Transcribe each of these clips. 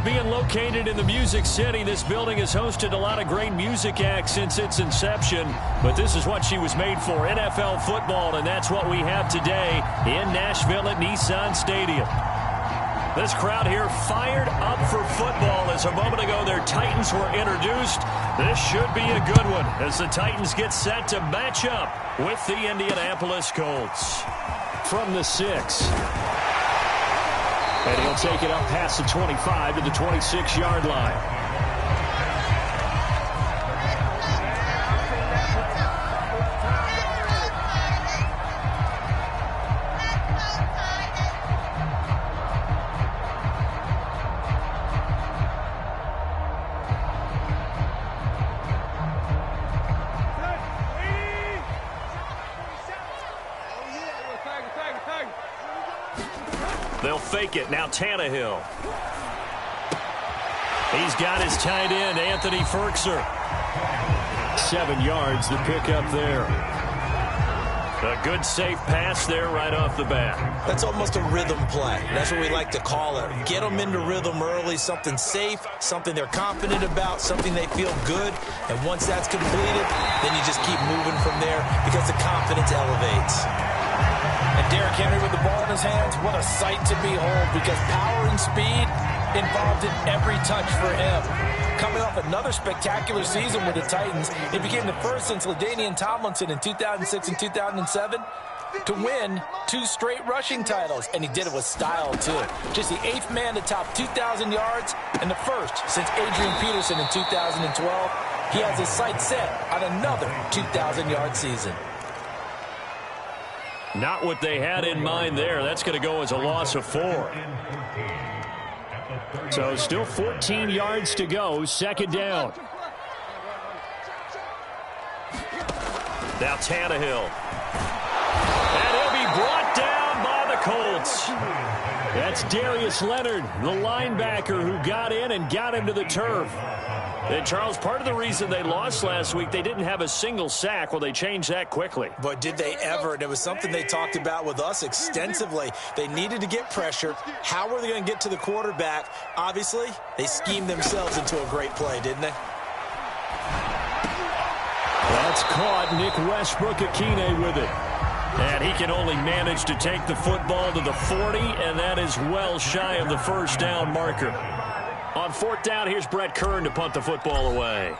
Being located in the Music City, this building has hosted a lot of great music acts since its inception. But this is what she was made for, NFL football, and that's what we have today in Nashville at Nissan Stadium. This crowd here fired up for football as a moment ago their Titans were introduced. This should be a good one as the Titans get set to match up with the Indianapolis Colts. From the 6. And he'll take it up past the 25 to the 26-yard line. They'll fake it. Now Tannehill. He's got his tight end, Anthony Ferkser. 7 yards, the pickup there. A good, safe pass there right off the bat. That's almost a rhythm play. That's what we like to call it. Get them into rhythm early, something safe, something they're confident about, something they feel good. And once that's completed, then you just keep moving from there because the confidence elevates. And Derrick Henry with the ball in his hands, what a sight to behold because power and speed involved in every touch for him. Coming off another spectacular season with the Titans, he became the first since LaDainian Tomlinson in 2006 and 2007 to win 2 straight rushing titles, and he did it with style too. Just the 8th man to top 2,000 yards and the first since Adrian Peterson in 2012. He has his sights set on another 2,000-yard season. Not what they had in mind there. That's going to go as a loss of 4. So still 14 yards to go. Second down. Now Tannehill. And he'll be brought down by the Colts. That's Darius Leonard, the linebacker who got in and got him to the turf. And, Charles, part of the reason they lost last week, they didn't have a single sack. Well, they changed that quickly. But did they ever? And it was something they talked about with us extensively. They needed to get pressure. How were they going to get to the quarterback? Obviously, they schemed themselves into a great play, didn't they? That's caught. Nick Westbrook-Akine with it. And he can only manage to take the football to the 40, and that is well shy of the first down marker. On 4th down, here's Brett Kern to punt the football away.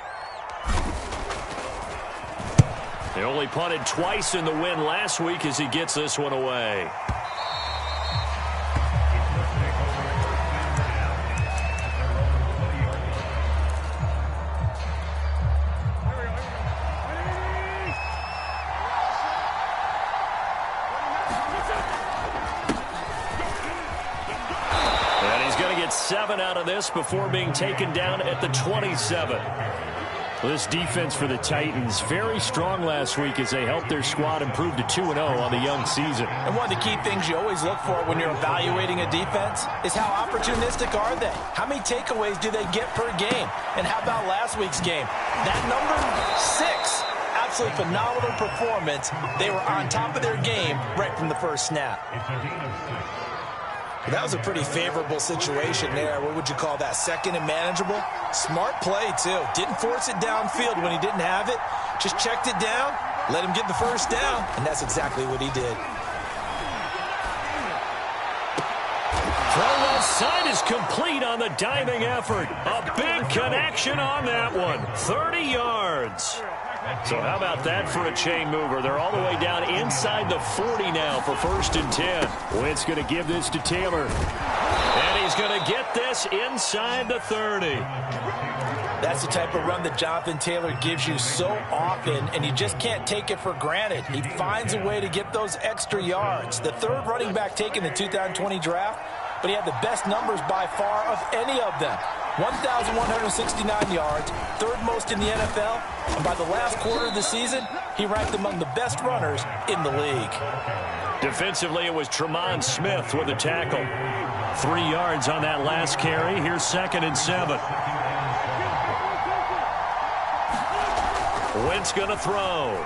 They only punted twice in the win last week as he gets this one away. And he's going to get 7 out of this before being taken down at the 27. This defense for the Titans, very strong last week as they helped their squad improve to 2-0 on the young season. And one of the key things you always look for when you're evaluating a defense is how opportunistic are they? How many takeaways do they get per game? And how about last week's game? That number 6, absolutely phenomenal performance. They were on top of their game right from the first snap. That was a pretty favorable situation there. What would you call that? Second and manageable? Smart play, too. Didn't force it downfield when he didn't have it. Just checked it down, let him get the first down, and that's exactly what he did. Throw left side is complete on the diving effort. A big connection on that one. 30 yards. So how about that for a chain mover? They're all the way down inside the 40 now for 1st and 10. Wentz going to give this to Taylor. And he's going to get this inside the 30. That's the type of run that Jonathan Taylor gives you so often, and you just can't take it for granted. He finds a way to get those extra yards. The 3rd running back taken in the 2020 draft, but he had the best numbers by far of any of them. 1,169 yards, 3rd most in the NFL, and by the last quarter of the season, he ranked among the best runners in the league. Defensively, it was Tremont Smith with a tackle. 3 yards on that last carry. Here's 2nd and 7. Wentz going to throw.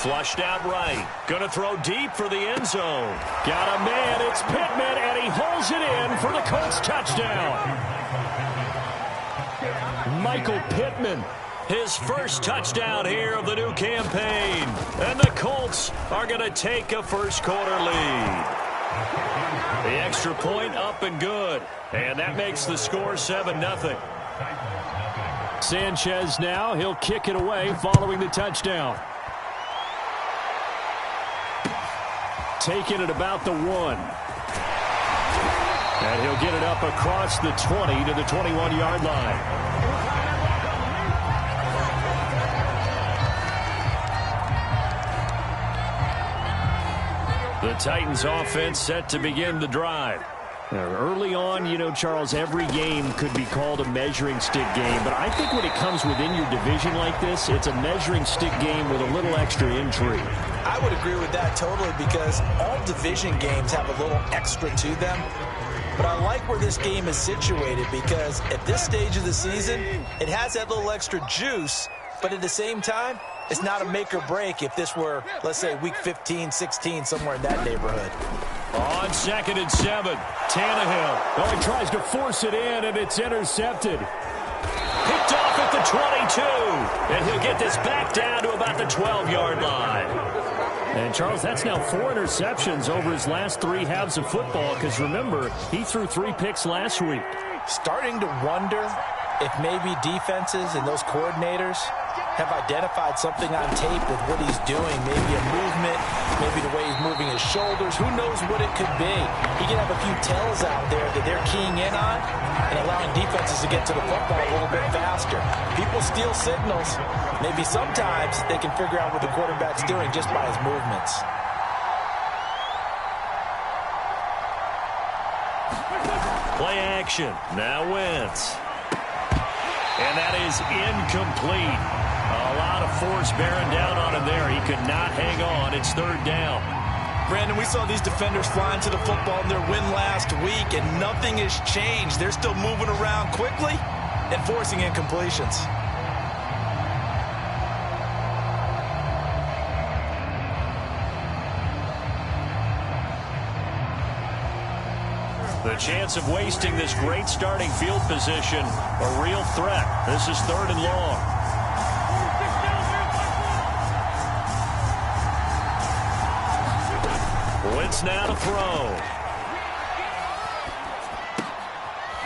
Flushed out right. Going to throw deep for the end zone. Got a man. It's Pittman, and he holds it in for the Colts touchdown. Michael Pittman, his first touchdown here of the new campaign. And the Colts are going to take a first-quarter lead. The extra point up and good. And that makes the score 7-0. Sanchez now. He'll kick it away following the touchdown. Taking it about the 1. And he'll get it up across the 20 to the 21-yard line. The Titans offense set to begin the drive. Early on, you know, Charles, every game could be called a measuring stick game. But I think when it comes within your division like this, it's a measuring stick game with a little extra intrigue. I would agree with that totally because all division games have a little extra to them. But I like where this game is situated because at this stage of the season, it has that little extra juice. But at the same time, it's not a make or break if this were, let's say, week 15, 16, somewhere in that neighborhood. On 2nd and 7, Tannehill. Oh, he tries to force it in, and it's intercepted. Picked off at the 22. And he'll get this back down to about the 12-yard line. And, Charles, that's now 4 interceptions over his last 3 halves of football because, remember, he threw 3 picks last week. Starting to wonder if maybe defenses and those coordinators have identified something on tape with what he's doing. Maybe a movement, maybe the way he's moving his shoulders. Who knows what it could be? He can have a few tells out there that they're keying in on and allowing defenses to get to the football a little bit faster. People steal signals. Maybe sometimes they can figure out what the quarterback's doing just by his movements. Play action. Now Wentz. And that is incomplete. A lot of force bearing down on him there. He could not hang on. It's 3rd down. Brandon, we saw these defenders flying to the football in their win last week, and nothing has changed. They're still moving around quickly and forcing incompletions. The chance of wasting this great starting field position, a real threat. This is 3rd and long. Wentz now to throw.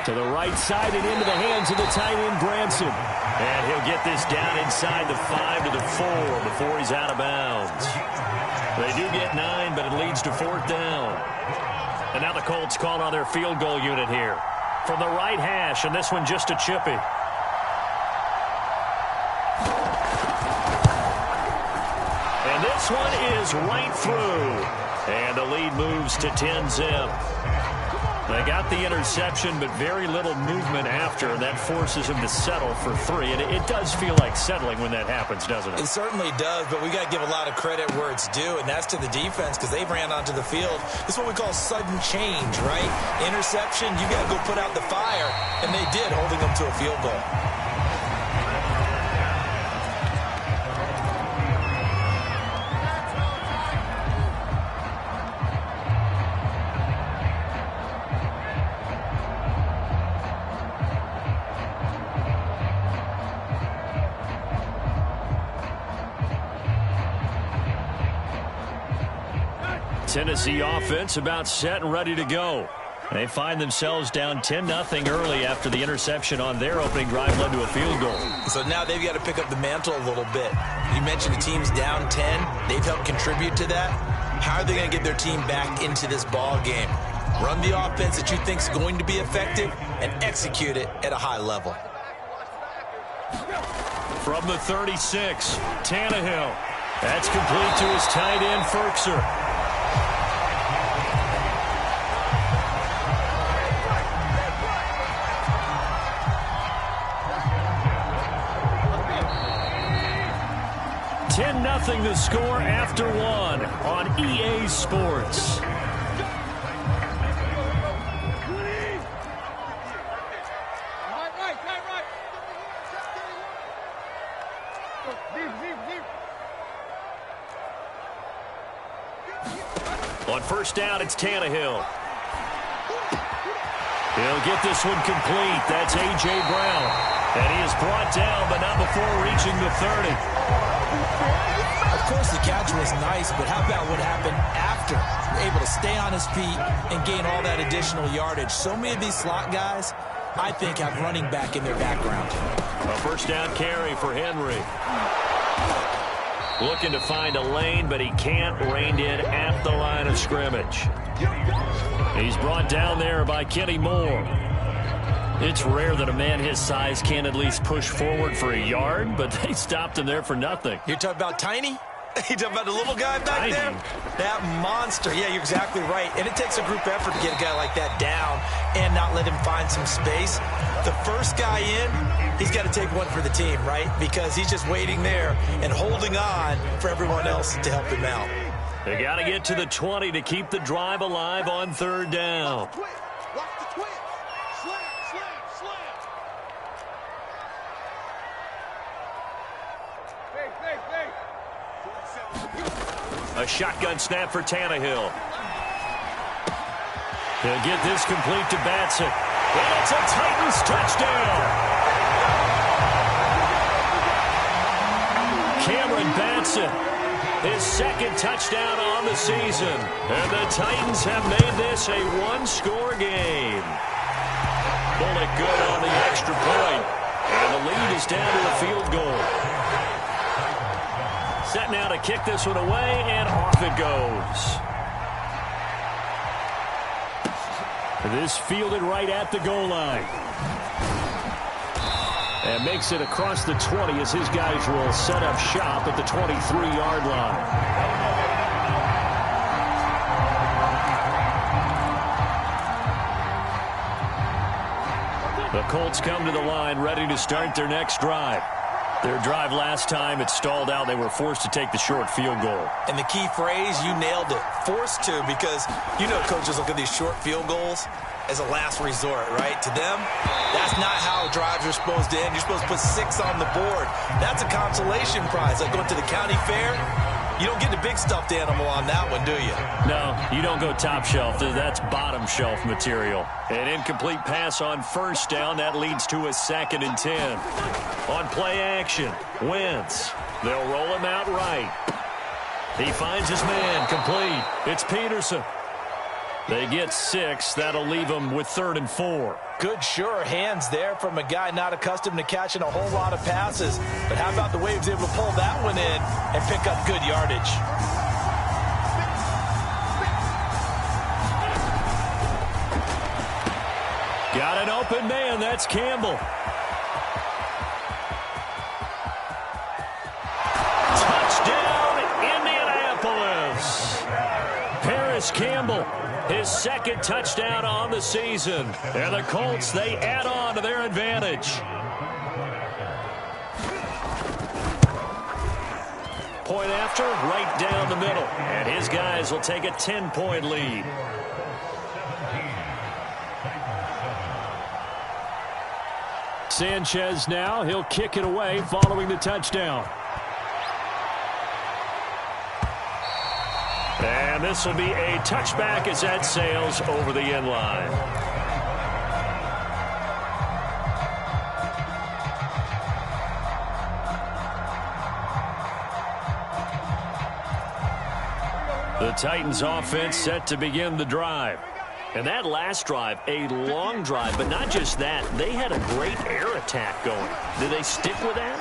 To the right side and into the hands of the tight end, Branson. And he'll get this down inside the 5 to the 4 before he's out of bounds. They do get 9, but it leads to 4th down. And now the Colts call on their field goal unit here. From the right hash, and this one just a chippy. And this one is right through. And the lead moves to 10-zip. They got the interception, but very little movement after, and that forces him to settle for 3. And it does feel like settling when that happens, doesn't it? It certainly does, but we got to give a lot of credit where it's due, and that's to the defense because they ran onto the field. This is what we call sudden change, right? Interception, you got to go put out the fire, and they did, holding them to a field goal. Tennessee offense about set and ready to go. They find themselves down 10-0 early after the interception on their opening drive led to a field goal. So now they've got to pick up the mantle a little bit. You mentioned the team's down 10. They've helped contribute to that. How are they going to get their team back into this ball game? Run the offense that you think is going to be effective and execute it at a high level. From the 36, Tannehill. That's complete to his tight end, Ferkser. Nothing the score after 1 on EA Sports. On first down, it's Tannehill. He'll get this one complete. That's A.J. Brown. And he is brought down, but not before reaching the 30. Of course, the catch was nice, but how about what happened after? Able to stay on his feet and gain all that additional yardage. So many of these slot guys, I think, have running back in their background. A first down carry for Henry. Looking to find a lane, but he can't. Reined in at the line of scrimmage. He's brought down there by Kenny Moore. It's rare that a man his size can at least push forward for a yard, but they stopped him there for nothing. You're talking about Tiny? You talking about the little guy back there? That monster. Yeah, you're exactly right. And it takes a group effort to get a guy like that down and not let him find some space. The first guy in, he's got to take one for the team, right? Because he's just waiting there and holding on for everyone else to help him out. They got to get to the 20 to keep the drive alive on third down. A shotgun snap for Tannehill. He'll get this complete to Batson. And it's a Titans touchdown. Cameron Batson, his second touchdown on the season. And the Titans have made this a one-score game. Bullet good on the extra point. And the lead is down to a field goal. Set now to kick this one away, and off it goes. This fielded right at the goal line. And makes it across the 20 as his guys will set up shop at the 23-yard line. The Colts come to the line ready to start their next drive. Their drive last time, it stalled out. They were forced to take the short field goal. And the key phrase, you nailed it, forced to, because you know coaches look at these short field goals as a last resort, right? To them, that's not how drives are supposed to end. You're supposed to put 6 on the board. That's a consolation prize. Like going to the county fair, you don't get the big stuffed animal on that one, do you? No, you don't go top shelf. That's bottom shelf material. An incomplete pass on first down. That leads to a 2nd and 10. On play action, Wentz. They'll roll him out right. He finds his man, complete. It's Peterson. They get 6. That'll leave them with 3rd and 4. Good, sure hands there from a guy not accustomed to catching a whole lot of passes. But how about the way he was able to pull that one in and pick up good yardage? Got an open man. That's Campbell. Touchdown, Indianapolis. Paris Campbell, his 2nd touchdown on the season. And the Colts, they add on to their advantage. Point after, right down the middle. And his guys will take a 10-point lead. Sanchez now, he'll kick it away following the touchdown. And this will be a touchback as that sails over the end line. The Titans offense set to begin the drive. And that last drive, a long drive, but not just that. They had a great air attack going. Did they stick with that?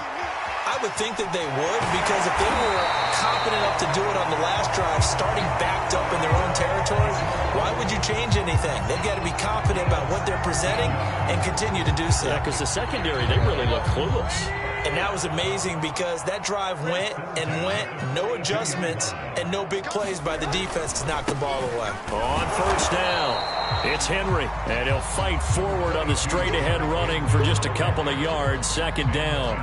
I would think that they would, because if they were confident enough to do it on the last drive, starting backed up in their own territory, why would you change anything? They've got to be confident about what they're presenting and continue to do so. Yeah, because the secondary, they really look clueless. And that was amazing because that drive went and went, no adjustments, and no big plays by the defense to knock the ball away. On first down, it's Henry, and he'll fight forward on the straight-ahead running for just a couple of yards, 2nd down.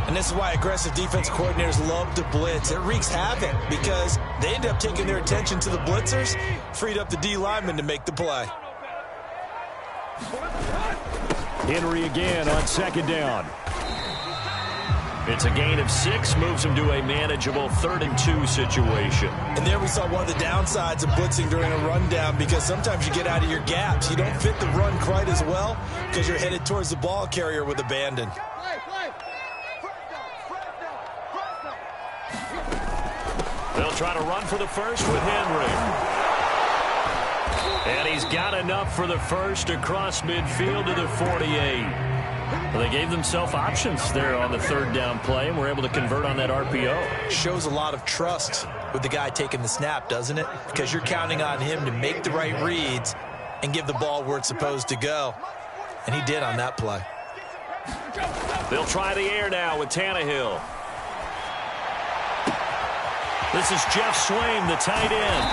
And this is why aggressive defense coordinators love to blitz. It wreaks havoc because they end up taking their attention to the blitzers, freed up the D lineman to make the play. Henry again on 2nd down. It's a gain of 6, moves them to a manageable 3rd-and-2 situation. And there we saw one of the downsides of blitzing during a rundown, because sometimes you get out of your gaps. You don't fit the run quite as well because you're headed towards the ball carrier with abandon. They'll try to run for the first with Henry. And he's got enough for the first across midfield to the 48. Well, they gave themselves options there on the 3rd down play, and were able to convert on that RPO. Shows a lot of trust with the guy taking the snap, doesn't it? Because you're counting on him to make the right reads and give the ball where it's supposed to go. And he did on that play. They'll try the air now with Tannehill. This is Jeff Swaim, the tight end.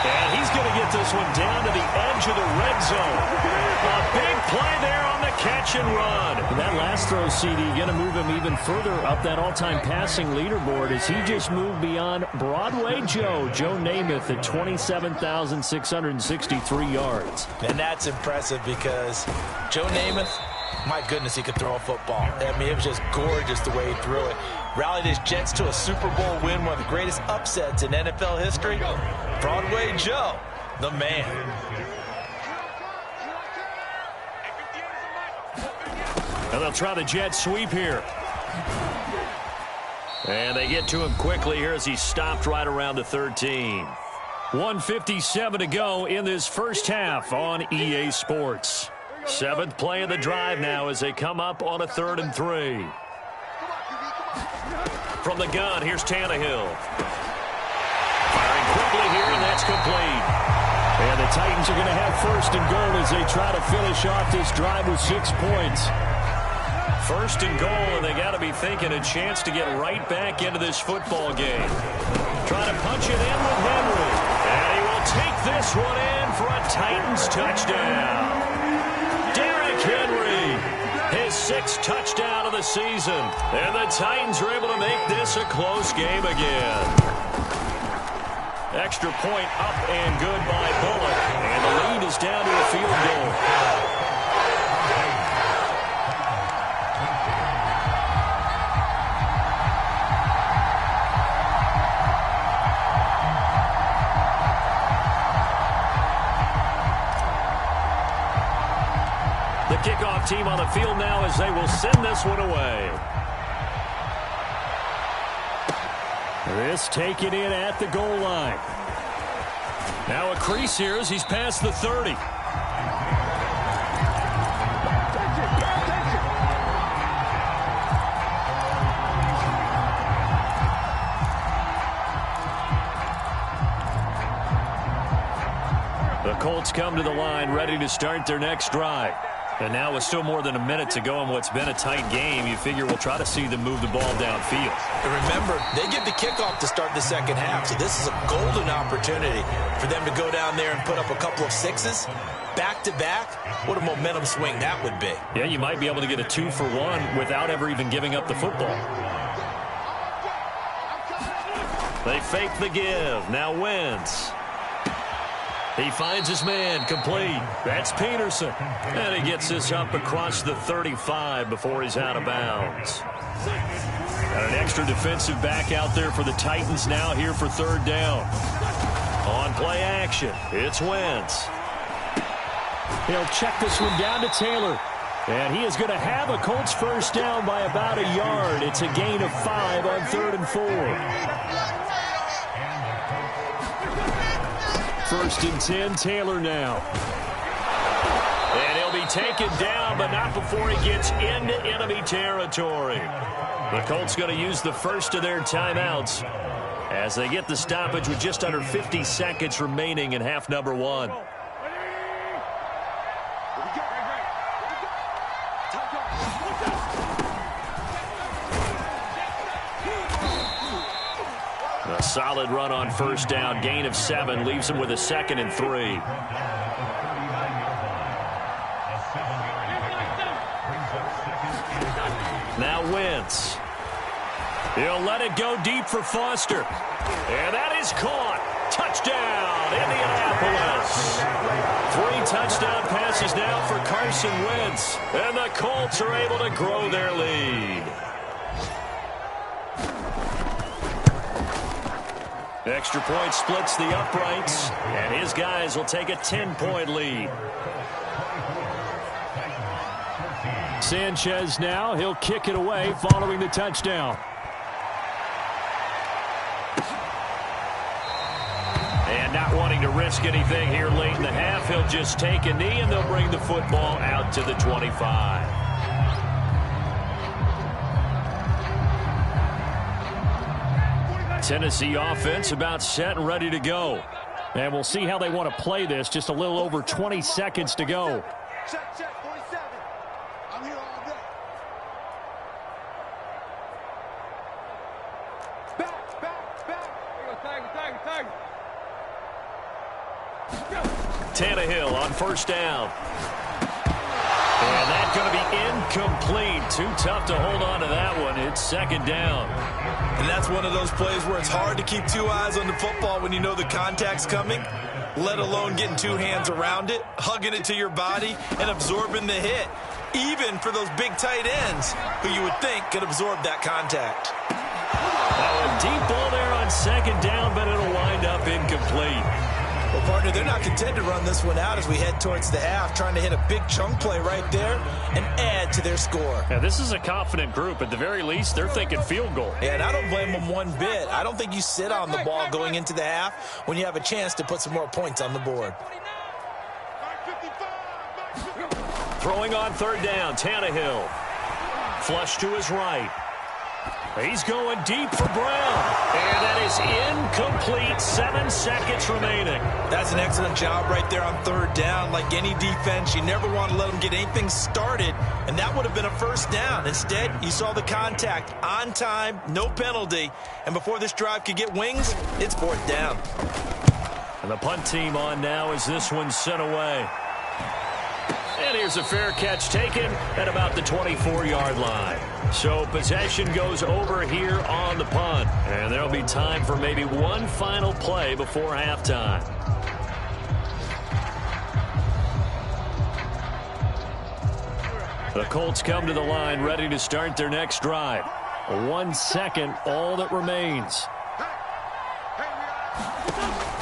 And he's going to get this one down to the edge of the red zone. A big play there on the catch and run. And that last throw, CD, going to move him even further up that all-time passing leaderboard as he just moved beyond Broadway Joe Namath at 27,663 yards. And that's impressive because Joe Namath, my goodness, he could throw a football. I mean, it was just gorgeous the way he threw it. Rallied his Jets to a Super Bowl win, one of the greatest upsets in NFL history. Broadway Joe, the man. And they'll try the jet sweep here. And they get to him quickly here as he stopped right around the 13. 1:57 to go in this first half on EA Sports. 7th play of the drive now as they come up on a 3rd and 3. From the gun, here's Tannehill. Firing quickly here, and that's complete. And the Titans are going to have 1st and goal as they try to finish off this drive with 6 points. 1st and goal, and they got to be thinking a chance to get right back into this football game. Trying to punch it in with Henry. And he will take this one in for a Titans touchdown. Henry, his 6th touchdown of the season. And the Titans are able to make this a close game again. Extra point up and good by Bullock. And the lead is down to a field goal. The kickoff team on the field now as they will send this one away. This taken in at the goal line. Now a crease here as he's past the 30. The Colts come to the line ready to start their next drive. And now with still more than a minute to go in what's been a tight game, you figure we'll try to see them move the ball downfield. And remember, they get the kickoff to start the second half, so this is a golden opportunity for them to go down there and put up a couple of 6s back-to-back. What a momentum swing that would be. Yeah, you might be able to get a 2-for-1 without ever even giving up the football. They fake the give. Now Wentz. He finds his man, complete. That's Peterson. And he gets this up across the 35 before he's out of bounds. Got an extra defensive back out there for the Titans now here for 3rd down. On play action, it's Wentz. He'll check this one down to Taylor. And he is going to have a Colts 1st down by about a yard. It's a gain of 5 on 3rd and 4. 1st and 10, Taylor now. And he'll be taken down, but not before he gets into enemy territory. The Colts going to use the first of their timeouts as they get the stoppage with just under 50 seconds remaining in half number 1. A solid run on 1st down, gain of 7, leaves him with a 2nd and 3. Now Wentz. He'll let it go deep for Foster. And that is caught. Touchdown, Indianapolis. 3 touchdown passes now for Carson Wentz. And the Colts are able to grow their lead. Extra point splits the uprights, and his guys will take a 10-point lead. Sanchez now, he'll kick it away following the touchdown. And not wanting to risk anything here late in the half, he'll just take a knee and they'll bring the football out to the 25. Tennessee offense about set and ready to go. And we'll see how they want to play this. Just a little over 20 seconds to go. Check, 47. I'm here all day. Back. Tannehill on first down. And that's going to be incomplete. Too tough to hold on to that one. It's second down. And that's one of those plays where it's hard to keep two eyes on the football when you know the contact's coming, let alone getting two hands around it, hugging it to your body, and absorbing the hit, even for those big tight ends who you would think could absorb that contact. A deep ball there on second down, but it'll wind up incomplete. Well, partner, they're not content to run this one out as we head towards the half, trying to hit a big chunk play right there and add to their score. Yeah, this is a confident group. At the very least, they're thinking field goal. Yeah, and I don't blame them one bit. I don't think you sit on the ball going into the half when you have a chance to put some more points on the board. Throwing on third down, Tannehill. Flush to his right. He's going deep for Brown. And that is incomplete. 7 seconds remaining. That's an excellent job right there on third down. Like any defense, you never want to let them get anything started, and that would have been a first down. Instead, you saw the contact on time, no penalty, and before this drive could get wings, it's fourth down. And the punt team on now as this one's sent away. And here's a fair catch taken at about the 24-yard line. So possession goes over here on the punt. And there'll be time for maybe one final play before halftime. The Colts come to the line ready to start their next drive. 1 second, all that remains.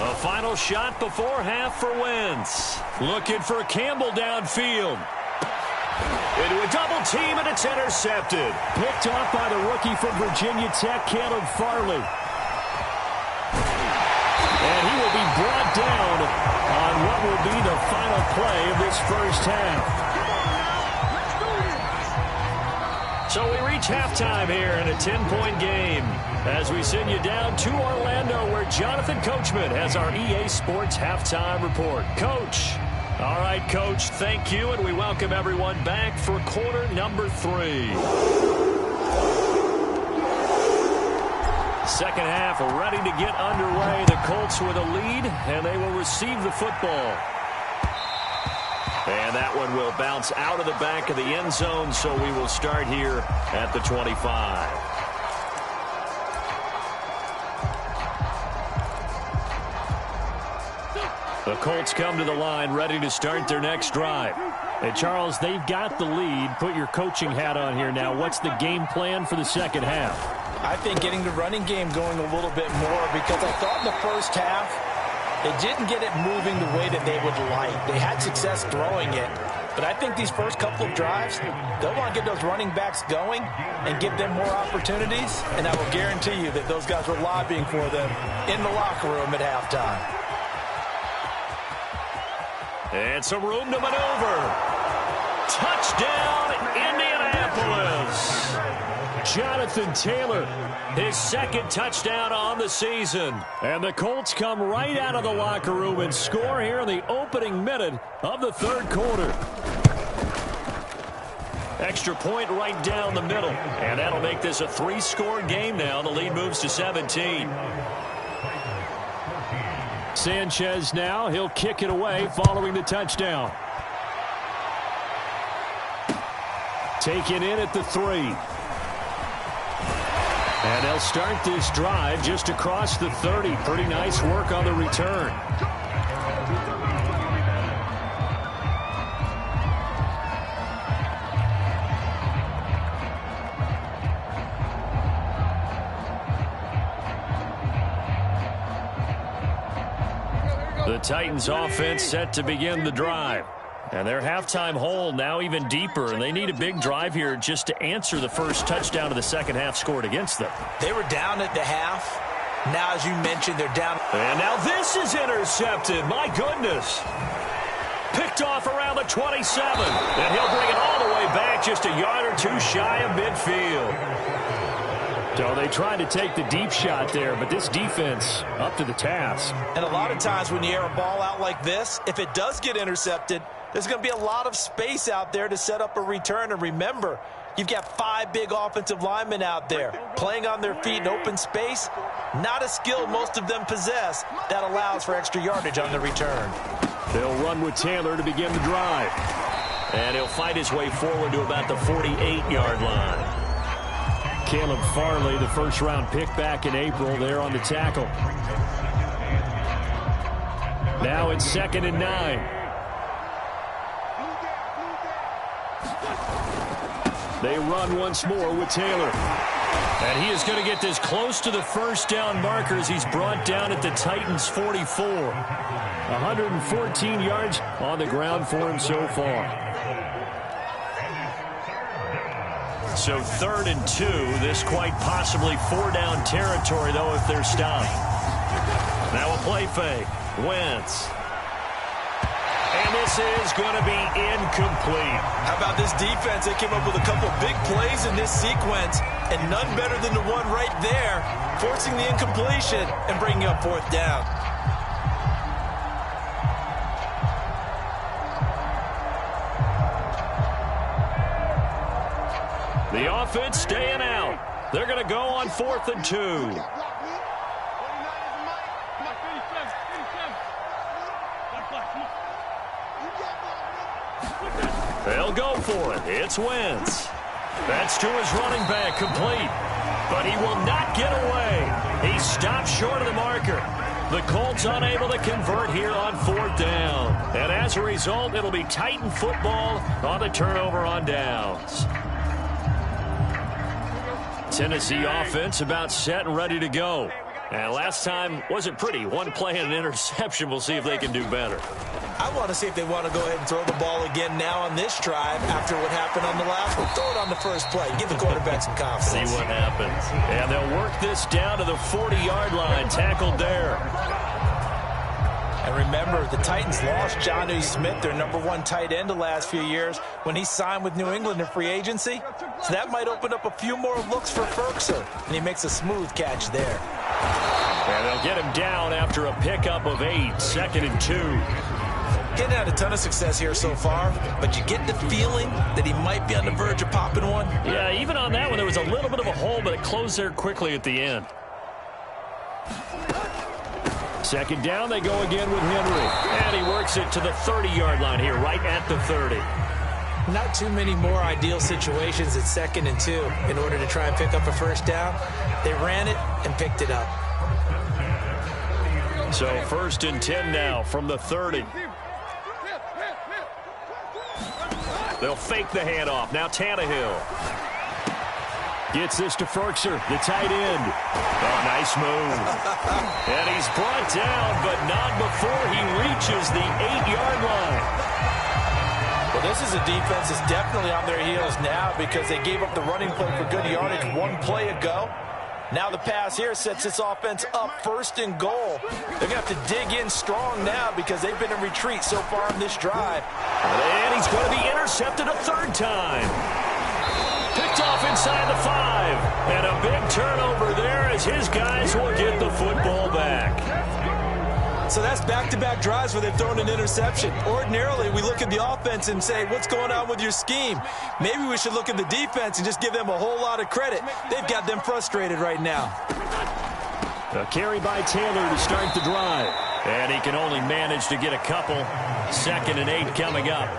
A final shot before half for Wentz. Looking for Campbell downfield. Into a double team, and it's intercepted. Picked off by the rookie from Virginia Tech, Caleb Farley. And he will be brought down on what will be the final play of this first half. So we reach halftime here in a 10-point game as we send you down to Orlando, where Jonathan Coachman has our EA Sports halftime report. Coach. All right, Coach, thank you, and we welcome everyone back for quarter number 3. Second half ready to get underway. The Colts with a lead, and they will receive the football. And that one will bounce out of the back of the end zone, so we will start here at the 25. The Colts come to the line ready to start their next drive. Hey, Charles, they've got the lead. Put your coaching hat on here now. What's the game plan for the second half? I think getting the running game going a little bit more, because I thought in the first half they didn't get it moving the way that they would like. They had success throwing it, but I think these first couple of drives, they'll want to get those running backs going and give them more opportunities, and I will guarantee you that those guys were lobbying for them in the locker room at halftime. And some room to maneuver. Touchdown, Indianapolis. Jonathan Taylor, his second touchdown on the season. And the Colts come right out of the locker room and score here in the opening minute of the third quarter. Extra point right down the middle. And that'll make this a 3-score game now. The lead moves to 17. Sanchez now, he'll kick it away following the touchdown. Taken in at the 3. And they'll start this drive just across the 30. Pretty nice work on the return. Titans offense set to begin the drive. And their halftime hole now even deeper, and they need a big drive here just to answer the first touchdown of the second half scored against them. They were down at the half. Now, as you mentioned, they're down. And now this is intercepted. My goodness. Picked off around the 27. And he'll bring it all the way back just a yard or two shy of midfield. So they tried to take the deep shot there, but this defense up to the task. And a lot of times when you air a ball out like this, if it does get intercepted, there's going to be a lot of space out there to set up a return. And remember, you've got 5 big offensive linemen out there playing on their feet in open space. Not a skill most of them possess. That allows for extra yardage on the return. They'll run with Taylor to begin the drive. And he'll fight his way forward to about the 48-yard line. Caleb Farley, the first-round pick back in April, there on the tackle. Now it's 2nd and 9. They run once more with Taylor. And he is going to get this close to the first down marker as he's brought down at the Titans' 44. 114 yards on the ground for him so far. So 3rd and 2. This quite possibly 4-down territory, though, if they're stopped. Now a play fake. Wentz. And this is going to be incomplete. How about this defense? They came up with a couple big plays in this sequence, and none better than the one right there, forcing the incompletion and bringing up 4th down. The offense staying out. They're going to go on 4th and 2. They'll go for it. It's Wentz. That's to his running back, complete. But he will not get away. He stopped short of the marker. The Colts unable to convert here on 4th down. And as a result, it'll be Titan football on the turnover on downs. Tennessee offense about set and ready to go. And last time wasn't pretty. One play and an interception. We'll see if they can do better. I want to see if they want to go ahead and throw the ball again now on this drive after what happened on the last one. Throw it on the first play. Give the quarterback some confidence. See what happens. And they'll work this down to the 40-yard line. Tackled there. And remember, the Titans lost Jonnu Smith, their #1 tight end the last few years, when he signed with New England in free agency. So that might open up a few more looks for Ferkser. And he makes a smooth catch there. And they'll get him down after a pickup of 8. 2nd and 2. Getting had a ton of success here so far, but you get the feeling that he might be on the verge of popping one. Yeah, even on that one, there was a little bit of a hole, but it closed there quickly at the end. 2nd down, they go again with Henry. And he works it to the 30-yard line here, right at the 30. Not too many more ideal situations at 2nd and 2 in order to try and pick up a first down. They ran it and picked it up. So 1st and 10 now from the 30. They'll fake the handoff. Now Tannehill. Gets this to Ferkser, the tight end. Oh, nice move. And he's brought down, but not before he reaches the 8-yard line. Well, this is a defense that's definitely on their heels now because they gave up the running play for good yardage one play ago. Now the pass here sets this offense up 1st and goal. They're going to have to dig in strong now because they've been in retreat so far on this drive. And he's going to be intercepted a 3rd time. Picked off inside the 5. And a big turnover there as his guys will get the football back. So that's back-to-back drives where they've thrown an interception. Ordinarily, we look at the offense and say, what's going on with your scheme? Maybe we should look at the defense and just give them a whole lot of credit. They've got them frustrated right now. A carry by Taylor to start the drive. And he can only manage to get a couple. 2nd and 8 coming up.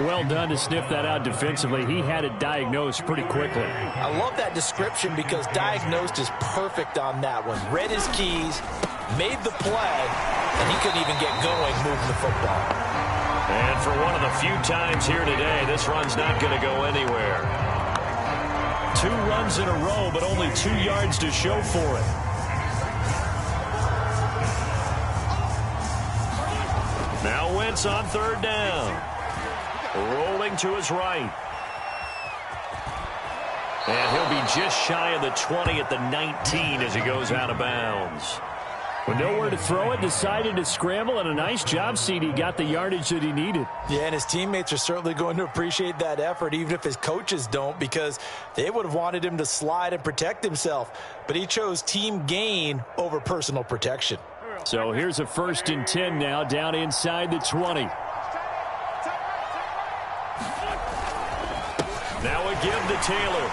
Well done to sniff that out defensively. He had it diagnosed pretty quickly. I love that description because diagnosed is perfect on that one. Read his keys, made the play, and he couldn't even get going moving the football. And for one of the few times here today, this run's not going to go anywhere. 2 runs in a row, but only 2 yards to show for it. defense on third down. Rolling to his right. And he'll be just shy of the 20 at the 19 as he goes out of bounds. With nowhere to throw it, decided to scramble, and a nice job, CD. Got the yardage that he needed. Yeah, and his teammates are certainly going to appreciate that effort, even if his coaches don't, because they would have wanted him to slide and protect himself. But he chose team gain over personal protection. So here's a 1st and 10 now, down inside the 20. Now a give to Taylor.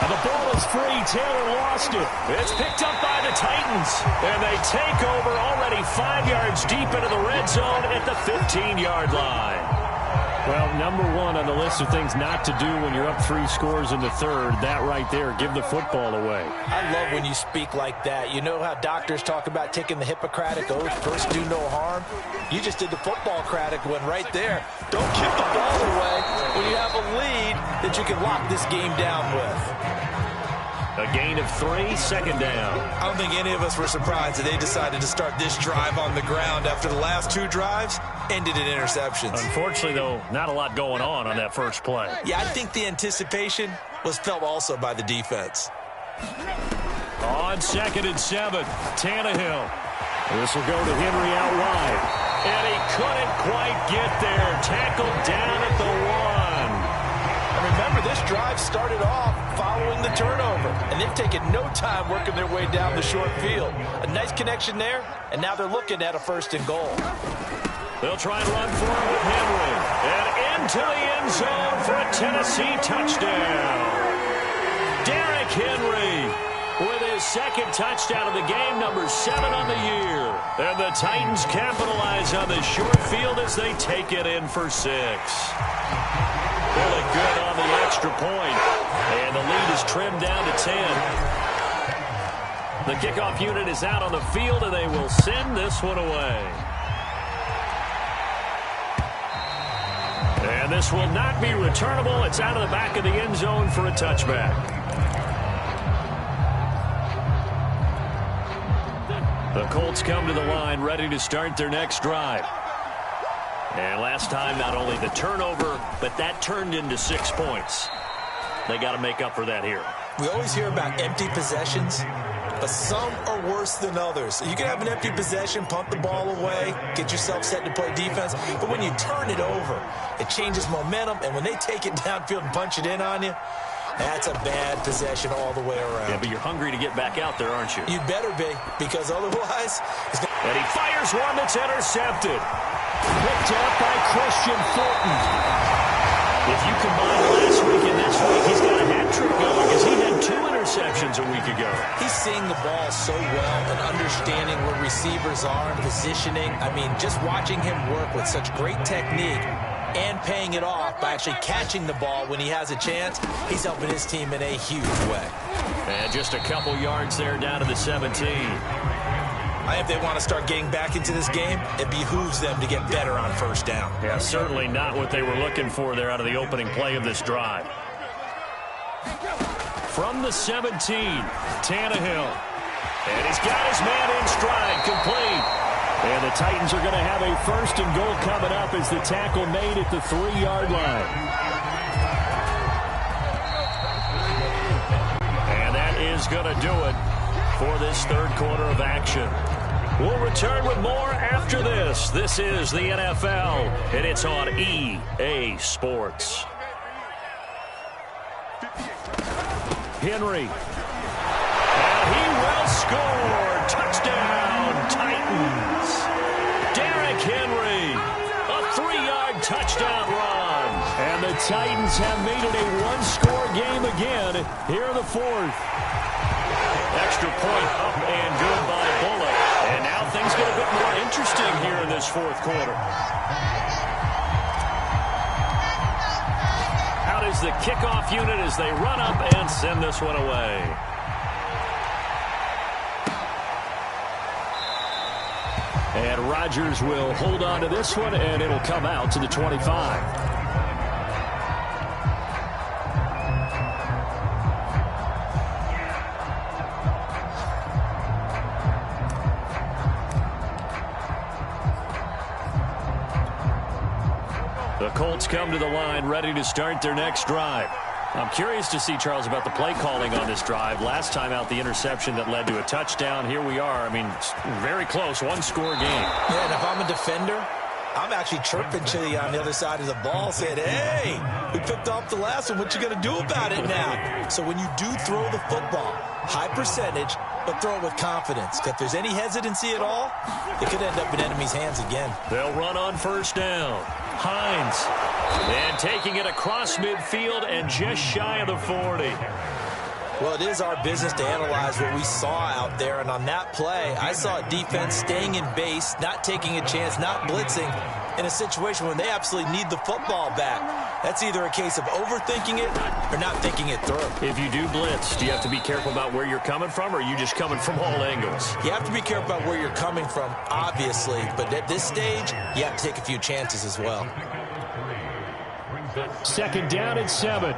And the ball is free. Taylor lost it. It's picked up by the Titans. And they take over already 5 yards deep into the red zone at the 15-yard line. Well, number one on the list of things not to do when you're up 3 scores in the third, that right there, give the football away. I love when you speak like that. You know how doctors talk about taking the Hippocratic oath, first do no harm? You just did the football-cratic one right there. Don't give the ball away when you have a lead that you can lock this game down with. A gain of 3, second down. I don't think any of us were surprised that they decided to start this drive on the ground after the last 2 drives ended in interceptions. Unfortunately, though, not a lot going on that first play. Yeah, I think the anticipation was felt also by the defense. On 2nd and 7, Tannehill. This will go to Henry out wide. And he couldn't quite get there. Tackled down at the 1. And remember, this drive started off following the turnover, and they've taken no time working their way down the short field. A nice connection there, and now they're looking at a 1st and goal. They'll try and run for it with Henry. And into the end zone for a Tennessee touchdown. Derrick Henry with his 2nd touchdown of the game, number 7 on the year. And the Titans capitalize on the short field as they take it in for 6. Really good on the extra point. And the lead is trimmed down to 10. The kickoff unit is out on the field, and they will send this one away. And this will not be returnable. It's out of the back of the end zone for a touchback. The Colts come to the line ready to start their next drive. And last time, not only the turnover, but that turned into 6 points. They got to make up for that here. We always hear about empty possessions, but some are worse than others. You can have an empty possession, punt the ball away, get yourself set to play defense, but when you turn it over, it changes momentum, and when they take it downfield and punch it in on you, that's a bad possession all the way around. Yeah, but you're hungry to get back out there, aren't you? You'd better be, because otherwise... And he fires one that's intercepted. Picked up by Christian Fulton. If you combine last week and this week, he's got a hat trick going because he had 2 interceptions a week ago. He's seeing the ball so well and understanding where receivers are and positioning. I mean, just watching him work with such great technique and paying it off by actually catching the ball when he has a chance, he's helping his team in a huge way. And just a couple yards there down to the 17. If they want to start getting back into this game, it behooves them to get better on 1st down. Yeah, certainly not what they were looking for there out of the opening play of this drive. From the 17, Tannehill. And he's got his man in stride, complete. And the Titans are going to have a 1st and goal coming up as the tackle made at the 3-yard line. And that is going to do it for this 3rd quarter of action. We'll return with more after this. This is the NFL, and it's on EA Sports. Henry. And he will score. Touchdown, Titans. Derrick Henry. A 3-yard touchdown run. And the Titans have made it a 1-score game again here in the 4th. Extra point up and good by Bullock. And now things get a bit more interesting here in this 4th quarter. Out is the kickoff unit as they run up and send this one away. And Rodgers will hold on to this one, and it'll come out to the 25. Colts come to the line, ready to start their next drive. I'm curious to see, Charles, about the play calling on this drive. Last time out, the interception that led to a touchdown. Here we are. I mean, very close, one-score game. Yeah, and if I'm a defender, I'm actually chirping Chili on the other side of the ball, saying, hey, we picked off the last one. What you going to do about it now? So when you do throw the football, high percentage, but throw it with confidence. If there's any hesitancy at all, it could end up in enemy's hands again. They'll run on first down. Hines. And taking it across midfield and just shy of the 40. Well, it is our business to analyze what we saw out there, and on that play, I saw a defense staying in base, not taking a chance, not blitzing, in a situation when they absolutely need the football back. That's either a case of overthinking it or not thinking it through. If you do blitz, do you have to be careful about where you're coming from, or are you just coming from all angles? You have to be careful about where you're coming from, obviously, but at this stage, you have to take a few chances as well. Second down and 7.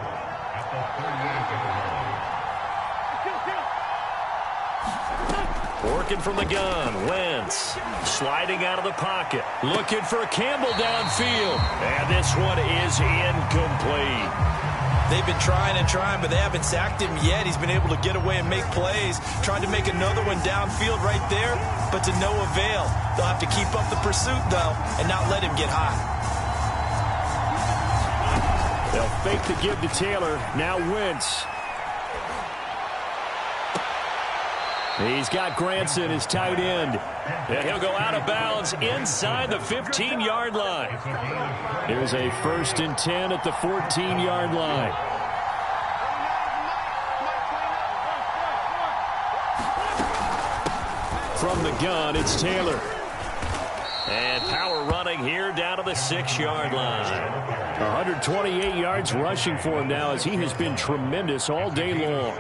Working from the gun, Wentz sliding out of the pocket, looking for Campbell downfield, and this one is incomplete. They've been trying and trying, but they haven't sacked him yet. He's been able to get away and make plays. Tried to make another one downfield right there, but to no avail. They'll have to keep up the pursuit, though, and not let him get high. They'll fake the give to Taylor. Now Wentz. He's got Granson, his tight end. And he'll go out of bounds inside the 15-yard line. Here's a 1st and 10 at the 14-yard line. From the gun, it's Taylor. And power running here down to the 6-yard line. 128 yards rushing for him now, as he has been tremendous all day long.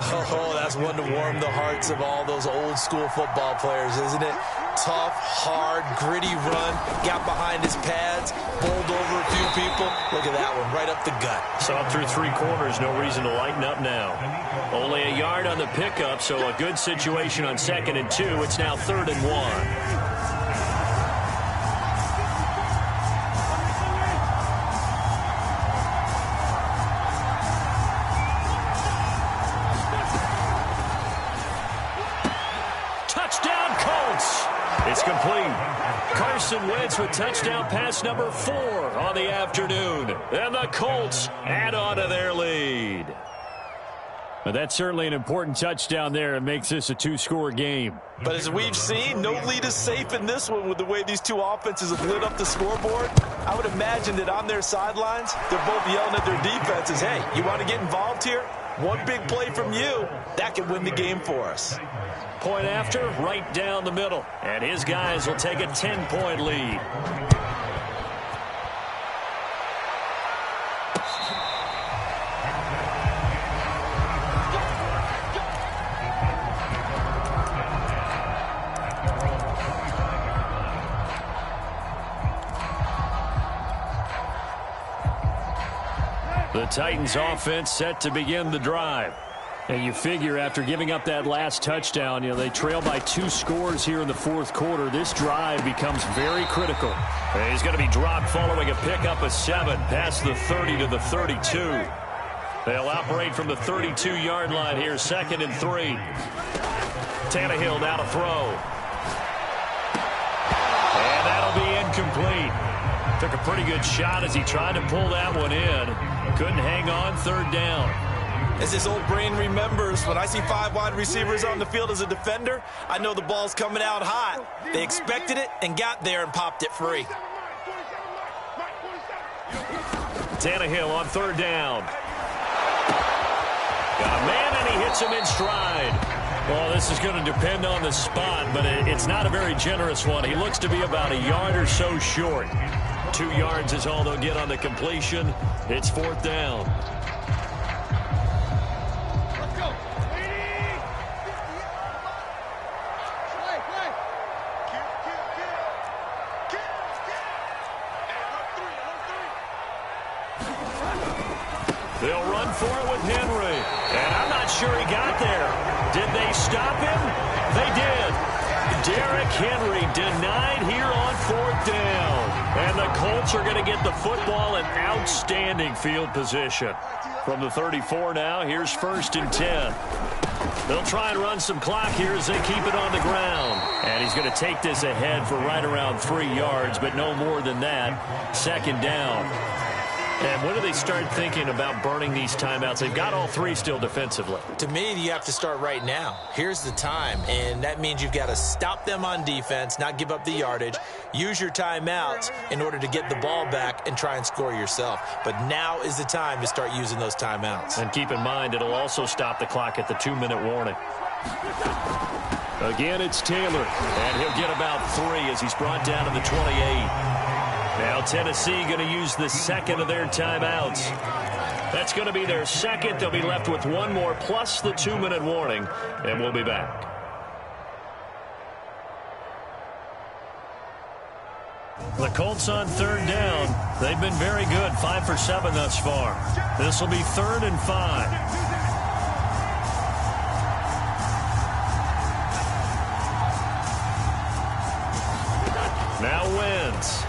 Oh, that's one to warm the hearts of all those old-school football players, isn't it? Tough, hard, gritty run, got behind his pads, bowled over a few people. Look at that one, right up the gut. Saw through 3 quarters, no reason to lighten up now. Only a yard on the pickup, so a good situation on 2nd and 2. It's now 3rd and 1. It's complete. Carson Wentz with touchdown pass number 4 on the afternoon. And the Colts add on to their lead. But that's certainly an important touchdown there. It makes this a 2-score game. But as we've seen, no lead is safe in this one with the way these two offenses have lit up the scoreboard. I would imagine that on their sidelines, they're both yelling at their defenses, hey, you want to get involved here? One big play from you, that could win the game for us. Point after, right down the middle. And his guys will take a 10-point lead. The Titans offense set to begin the drive. And you figure after giving up that last touchdown, they trail by 2 scores here in the 4th quarter. This drive becomes very critical. And he's going to be dropped following a pickup of 7 past the 30 to the 32. They'll operate from the 32-yard line here, 2nd and 3. Tannehill now to throw. And that'll be incomplete. Took a pretty good shot as he tried to pull that one in. Couldn't hang on, 3rd down. As his old brain remembers, when I see 5 wide receivers on the field as a defender, I know the ball's coming out hot. They expected it and got there and popped it free. Tannehill on 3rd down. Got a man, and he hits him in stride. Well, this is going to depend on the spot, but it's not a very generous one. He looks to be about a yard or so short. 2 yards is all they'll get on the completion. It's 4th down. They'll run for it with Henry. And I'm not sure he got there. Did they stop him? They did. Derrick Henry denied here on 4th down. And the Colts are going to get the football in outstanding field position. From the 34 now, here's 1st and 10. They'll try and run some clock here as they keep it on the ground. And he's going to take this ahead for right around 3 yards, but no more than that. 2nd down. And when do they start thinking about burning these timeouts? They've got all 3 still defensively. To me, you have to start right now. Here's the time, and that means you've got to stop them on defense, not give up the yardage, use your timeouts in order to get the ball back and try and score yourself. But now is the time to start using those timeouts. And keep in mind, it'll also stop the clock at the 2-minute warning. Again, it's Taylor, and he'll get about 3 as he's brought down to the 28. Now Tennessee going to use the 2nd of their timeouts. That's going to be their 2nd. They'll be left with 1 more plus the 2-minute warning, and we'll be back. The Colts on 3rd down. They've been very good, 5 for 7 thus far. This will be 3rd and 5. Now Wentz.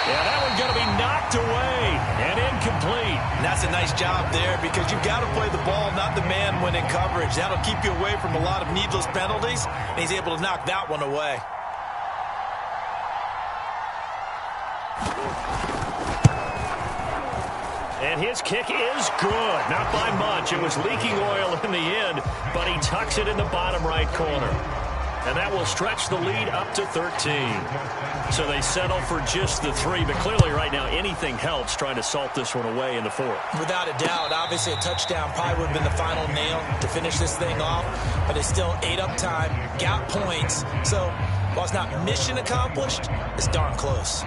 Yeah, that one's going to be knocked away and incomplete. And that's a nice job there because you've got to play the ball, not the man when in coverage. That'll keep you away from a lot of needless penalties, and he's able to knock that one away. And his kick is good. Not by much. It was leaking oil in the end, but he tucks it in the bottom right corner. And that will stretch the lead up to 13. So they settle for just the 3, but clearly right now anything helps trying to salt this one away in the 4th. Without a doubt, obviously a touchdown probably would have been the final nail to finish this thing off, but it's still ate up time, got points. So while it's not mission accomplished, it's darn close.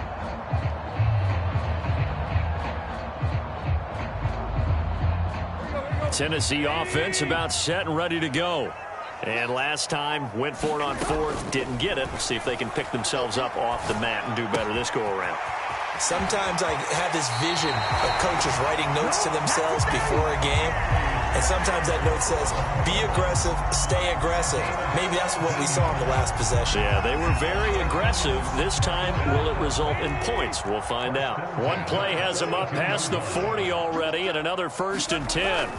Tennessee offense about set and ready to go. And last time, went for it on 4th, didn't get it. Let's see if they can pick themselves up off the mat and do better this go-around. Sometimes I have this vision of coaches writing notes to themselves before a game, and sometimes that note says, be aggressive, stay aggressive. Maybe that's what we saw in the last possession. Yeah, they were very aggressive. This time, will it result in points? We'll find out. One play has them up past the 40 already, and another 1st and 10.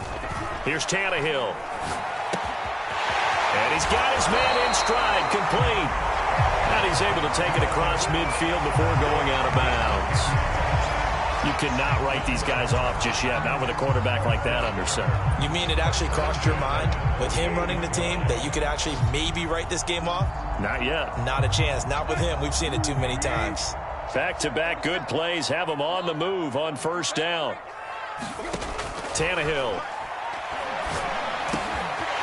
Here's Tannehill. And he's got his man in stride, complete. And he's able to take it across midfield before going out of bounds. You cannot write these guys off just yet, not with a quarterback like that under center. You mean it actually crossed your mind with him running the team that you could actually maybe write this game off? Not yet. Not a chance. Not with him. We've seen it too many times. Back-to-back good plays have him on the move on 1st down. Tannehill.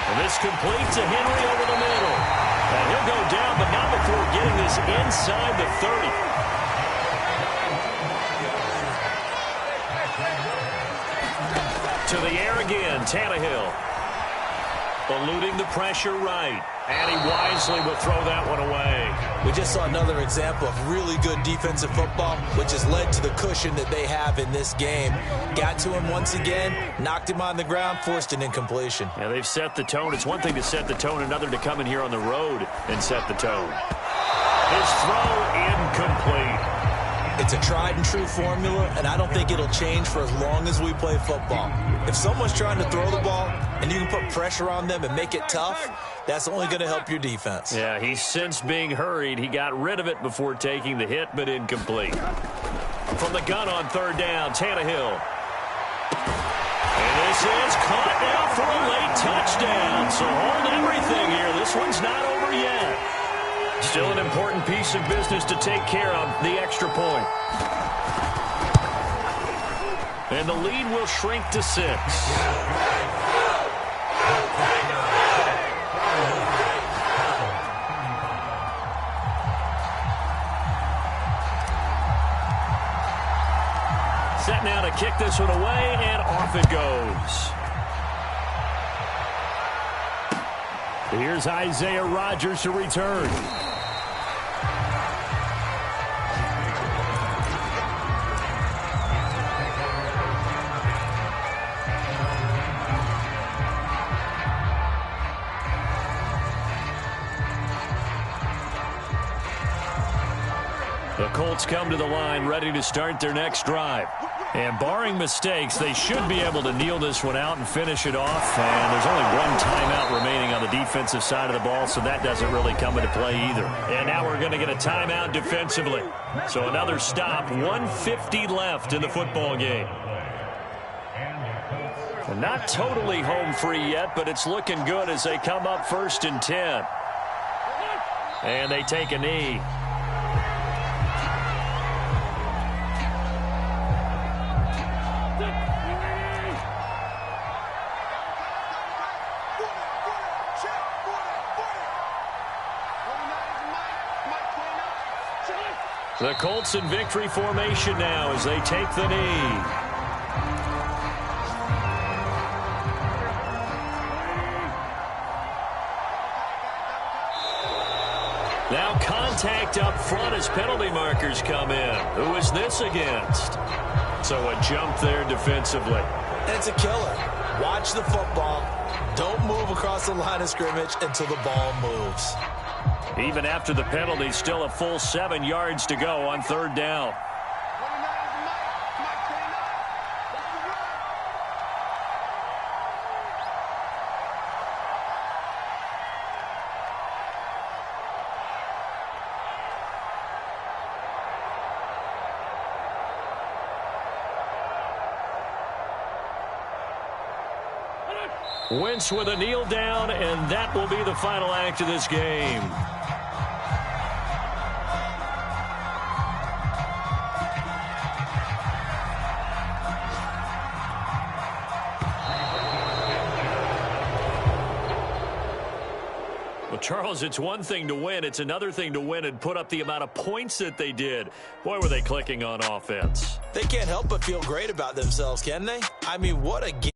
And this complete to Henry over the middle. And he'll go down, but not before getting this inside the 30. To the air again, Tannehill. Eluding the pressure right. And he wisely will throw that one away. We just saw another example of really good defensive football, which has led to the cushion that they have in this game. Got to him once again, knocked him on the ground, forced an incompletion. Yeah, they've set the tone. It's one thing to set the tone, another to come in here on the road and set the tone. His throw incomplete. It's a tried-and-true formula, and I don't think it'll change for as long as we play football. If someone's trying to throw the ball and you can put pressure on them and make it tough, that's only going to help your defense. Yeah, he's since being hurried. He got rid of it before taking the hit, but incomplete. From the gun on 3rd down, Tannehill. And this is caught now for a late touchdown. So hold everything here. This one's not over yet. Still an important piece of business to take care of, the extra point. And the lead will shrink to 6. Set now to kick this one away, and off it goes. Here's Isaiah Rodgers to return. Colts come to the line ready to start their next drive. And barring mistakes, they should be able to kneel this one out and finish it off. And there's only one timeout remaining on the defensive side of the ball, so that doesn't really come into play either. And now we're going to get a timeout defensively. So another stop, 1:50 left in the football game. And not totally home free yet, but it's looking good as they come up 1st and 10. And they take a knee. The Colts in victory formation now as they take the knee. Now contact up front as penalty markers come in. Who is this against? So a jump there defensively. And it's a killer. Watch the football. Don't move across the line of scrimmage until the ball moves. Even after the penalty, still a full 7 yards to go on 3rd down. Wentz with a kneel down, and that will be the final act of this game. Well, Charles, it's one thing to win. It's another thing to win and put up the amount of points that they did. Boy, were they clicking on offense. They can't help but feel great about themselves, can they? I mean, what a game.